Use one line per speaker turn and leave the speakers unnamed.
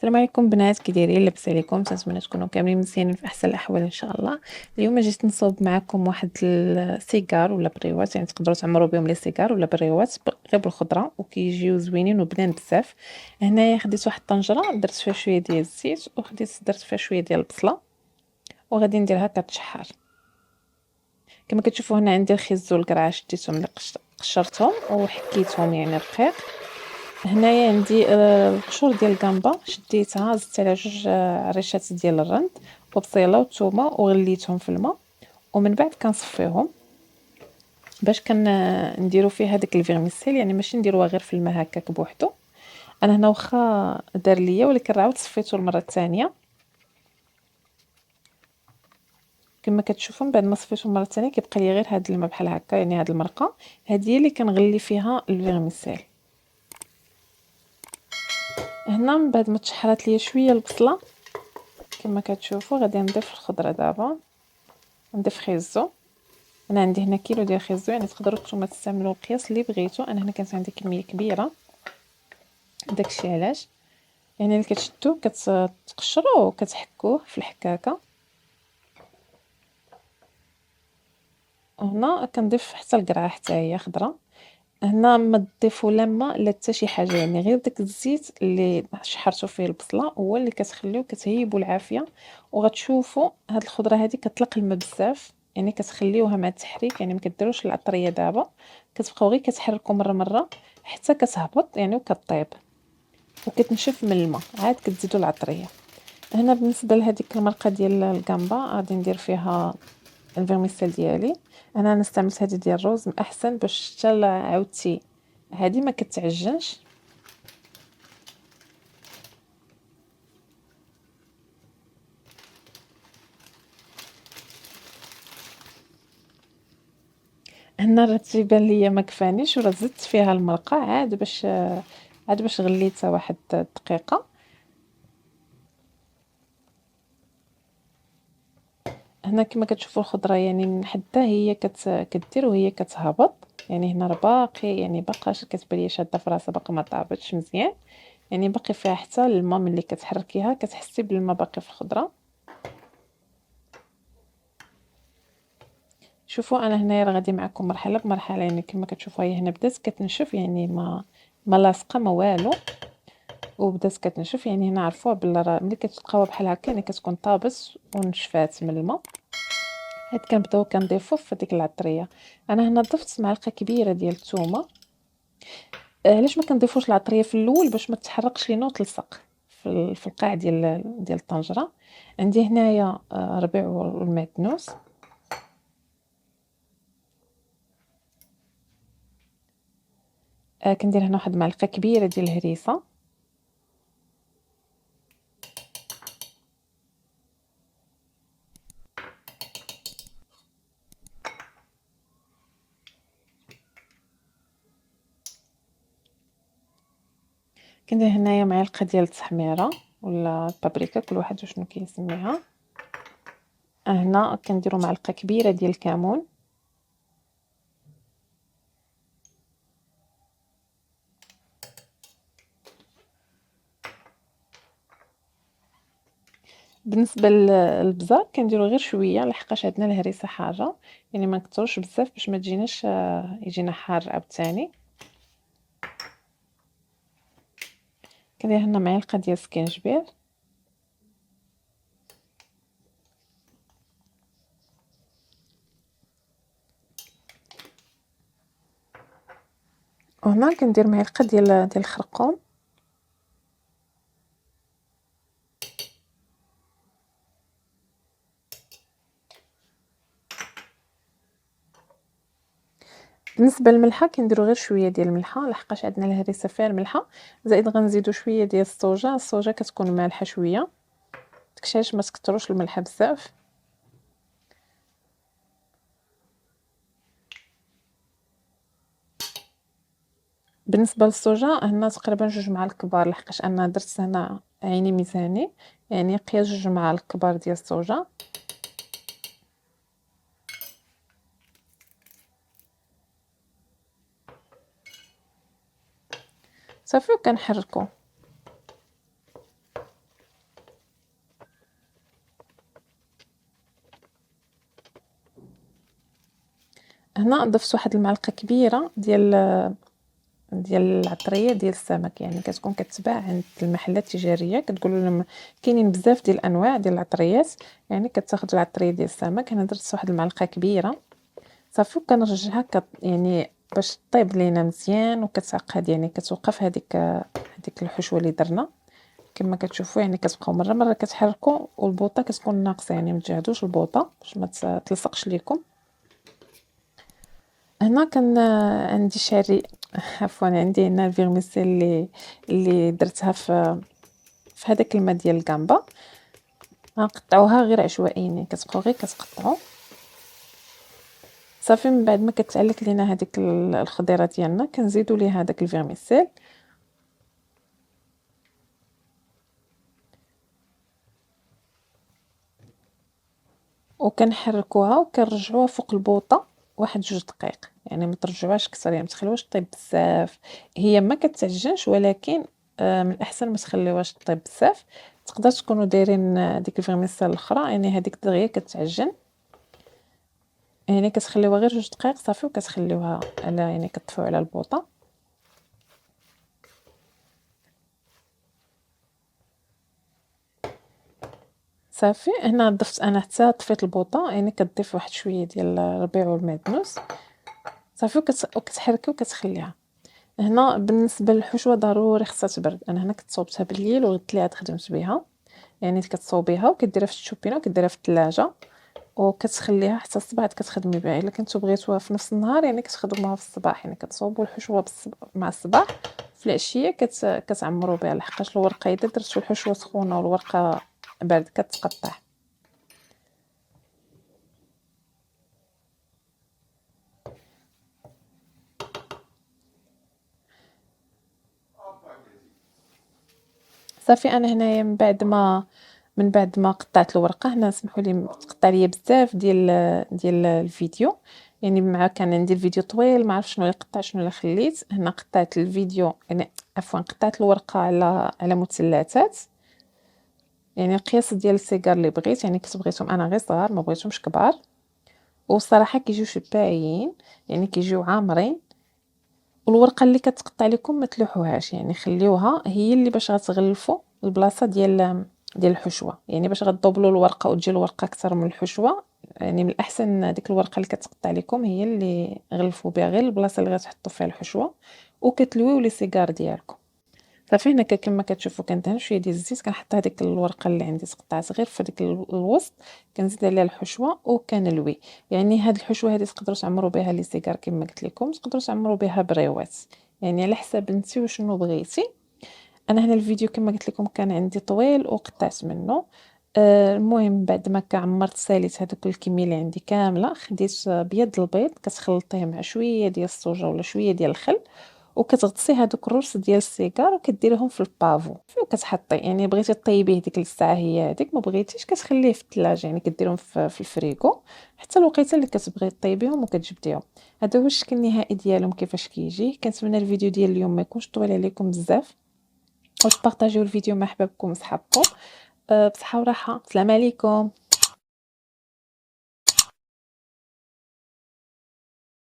السلام عليكم بنات، كي دايرين؟ لاباس عليكم؟ تنتمنى تكونوا كاملين مزيانين في احسن الاحوال ان شاء الله. اليوم جيت نصوب معكم واحد السيجار ولا بريوات، يعني تقدروا تعمروا بهم لي سيجار ولا بريوات غير بالخضره وكيجيو زوينين وبنان بزاف. هنايا خديت واحد الطنجره درت فيها شويه ديال الزيت درت فيها شويه ديال البصله وغادي نديرها كتشحر. كما كتشوفوا هنا عندي الخيزو والقرعه شديتهم اللي قشرتهم وحكيتهم يعني رقيق. هنايا عندي القشور ديال الكامبا شديتها زدت على جوج عريشات ديال الرند وبصيله وثومه وغليتهم في الماء، ومن بعد كنصفيهم باش نديرو فيه هذاك الفيرميسيل، يعني ماشي نديروها غير في الماء هكاك بوحدو. انا هنا واخا دار ليا ولكن عاود صفيته المره الثانيه. كما كتشوفوا من بعد ما صفيته المره الثانيه كيبقى لي غير هذا الماء بحال هكا، يعني هذه المرقه هذه هي اللي كنغلي فيها الفيرميسيل. هنا من بعد ما تشحرات ليا شويه البصله كما كتشوفوا غادي نضيف الخضره. دابا نضيف خيزو، انا عندي هنا كيلو ديال الخيزو، يعني تقدروا نتوما تستعملوا القياس اللي بغيتو. انا هنا كانت عندي كميه كبيره، داكشي علاش يعني اللي كتشدوه كتقشروه وكتحكوه في الحكاكه. وهنا كنضيف حتى القرعه حتى هي خضره. هنا ما تضيفوا لا ماء لا حتى شي حاجه، يعني غير داك الزيت اللي شحرتوا فيه البصله هو اللي كتخليو كتهيبوا العافيه. وغتشوفوا هاد الخضره هذه كتطلق الماء بزاف، يعني كتخليوها مع التحريك، يعني ما كديروش العطريه دابا، كتبقاو غير كتحركوا مره مره حتى كتهبط يعني وكطيب وكتنشف من الماء، عاد كتزيدوا العطريه. هنا بالنسبه لهذيك المرقه ديال الكامبا غادي ندير فيها الفيرميسيل ديالي. انا استعملت هذه ديال الروز احسن باش حتى عاودتي هذه ما كتعجنش. هنا راه تيبان ليا ما كفانيش وراه زدت فيها المرقه عاد باش غليتها واحد دقيقه. هنا كما كتشوفوا الخضره يعني من حتى هي كدير وهي كتهبط، يعني هنا راه باقي يعني باقاش كتبان ليا شاده في راسها، باقي ما طابتش مزيان، يعني باقي فيها حتى الماء. ملي كتحركيها كتحسي بالماء باقي في الخضره. شوفوا انا هنايا راه غادي معكم مرحله بمرحله، يعني كما كتشوفوا هي هنا بدات كتنشف، يعني ما لاصقه ما والو وبدات كتنشف، يعني هنا عرفوها بلا راه ملي كتلقاوها بحال هكا يعني كتكون طابت ونشفات من الماء. هاد كنبداو كنضيفو في ديك العطريه. انا هنا ضفت معلقه كبيره ديال الثومه. علاش ما كنضيفوش العطريه في الاول؟ باش ما تحرقش لينا وتلصق في القاع ديال الطنجره. عندي هنايا ربيع والمعدنوس. كندير هنا واحد المعلقه كبيره ديال الهريسه. كندير هنايا معلقه ديال التحميره ولا البابريكا، كل واحد وشنو كيسميها. هنا كنديروا معلقه كبيره ديال الكمون. بالنسبه للبزار كنديروا غير شويه لحقاش عندنا الهريسه حاره، يعني ما نكثروش بزاف باش ما تجيناش يجينا حار عاوتاني. كندير هنا معلقه ديال السكينجبير. وهنا كندير معلقه ديال الخرقوم. بالنسبه للملحه كنديروا غير شويه ديال الملحه لحقاش عندنا الهريسه فيها الملحه، زائد غنزيدوا شويه ديال الصوجه كتكون مالحه شويه، داكشي علاش ما تكثروش الملحه بزاف. بالنسبه للصوجه هنا تقريبا 2 معالق كبار، لحقاش انا درت هنا عيني ميزاني، يعني قياس 2 معالق كبار ديال الصوجه. صافي وكنحركو. هنا ضفت واحد المعلقه كبيره ديال العطريه ديال السمك، يعني كتكون كتباع عند المحلات التجاريه، كتقول لهم كاينين بزاف ديال الانواع ديال العطريات، يعني كتاخذ العطريه ديال السمك. انا درت واحد المعلقه كبيره صافي، وكنرجعها يعني باش طيب لينا مزيان وكتعقد، يعني كتوقف هذيك الحشوه اللي درنا كما كتشوفوا، يعني كتبقاو مره مره كتحركوا والبوطه كتكون ناقصه، يعني ما تجهدوش البوطه باش ما تلصقش ليكم. هنا كان عندي شاري عفوا عندي هنا الفيرميسيل اللي درتها في هذاك الماء ديال الكامبا. غنقطعوها غير عشوائيا، يعني كتبقاو غير كتقطعوا صافي. من بعد ما كتعلك لينا هذيك الخضيره ديالنا كنزيدوا ليها هذاك الفيرميسيل وكنحركوها وكنرجعوها فوق البوطه واحد 2 دقائق، يعني ما ترجعوهاش كثر، يعني ما تخليوهاش طيب بزاف. هي ما كتعجنش، ولكن من الاحسن ما تخليوهاش طيب بزاف. تقدر تكونوا دايرين ديك الفيرميسيل الاخرى، يعني هذيك دغيا كتعجن، يعني كتخليوها غير 2 دقائق صافي، وكتخليوها على يعني كتطفيو على البوطه. صافي هنا ضفت انا حتى طفيت البوطه، يعني كتضيف واحد شويه ديال الربيع والمعدنوس صافي، وكتحركي وكتخليها. هنا بالنسبه للحشوه ضروري خصها تبرد. انا هنا كنت صوبتها بالليل وغدت ليها خدمت بها، يعني كتصوبيها وكديرها في الشوبينه وكديرها في الثلاجه وكتخليها حتى الصباح كتخدمي بها. الا كنتو بغيتوها في نفس النهار يعني كتخدموها في الصباح، يعني كتصوبوا الحشوه مع الصباح، في العشيه كتعمروا بها، لحقاش الورقه اذا درتو الحشوه سخونه والورقه بارده كتقطع. صافي انا هنايا من بعد ما قطعت الورقه، هنا سمحوا لي تقطع ليا بزاف ديال الفيديو، يعني مع كان عندي الفيديو طويل ما عرفتش شنو اللي قطع شنو اللي خليت. هنا قطعت الفيديو، يعني عفوا قطعت الورقه على مثلثات، يعني القياس ديال السيجار اللي بغيت، يعني كنت بغيتهم انا غير صغار ما بغيتهمش كبار، والصراحه كيجيو شباعين، يعني كيجيو عامرين. والورقه اللي كتقطع لكم ما تلوحوهاش، يعني خليوها هي اللي باش غتغلفوا البلاصه ديال الحشوه، يعني باش غتضبلوا الورقه وتجي الورقه اكثر من الحشوه. يعني من الاحسن ديك الورقه اللي كتقطع لكم هي اللي غلفوا بها غير البلاصه اللي غتحطوا فيها الحشوه، وكتلويو لي سيجار ديالكم. صافي هنا كما كتشوفوا كندهن شويه ديال الزيت، كنحط هذيك الورقه اللي عندي تقطعت غير في ديك الوسط، كنزيد عليها الحشوه وكنلوي. يعني هاد الحشوه هذه تقدروا تعمروا بها لي سيجار كما قلت لكم، تقدروا تعمروا بها بريوات، يعني على حسب انت وشنو بغيتي. انا هنا الفيديو كما قلت لكم كان عندي طويل وقطعت منه. المهم بعد ما كعمرت ساليت هذوك الكميه اللي عندي كامله، خديت بيض البيض كتخلطيه مع شويه ديال الصوجه ولا شويه ديال الخل، وكتغطسي هذوك الرز ديال السيجار وكديريهم في البافو وكتحطي، يعني بغيتي طيبيه ديك الساعه هي هذيك، ما بغيتيش كتخليه في الثلاجه، يعني كديرهم في الفريكو حتى الوقيته اللي كتبغي طيبيهم وكتجبديهم. هذا هو الشكل النهائي ديالهم كيفاش كيجي. كنتمنى الفيديو ديال اليوم ما يكونش طويل عليكم بزاف، وتبارطاجيو الفيديو مع حبابكم وصحابكم. بصحه وراحه، السلام عليكم.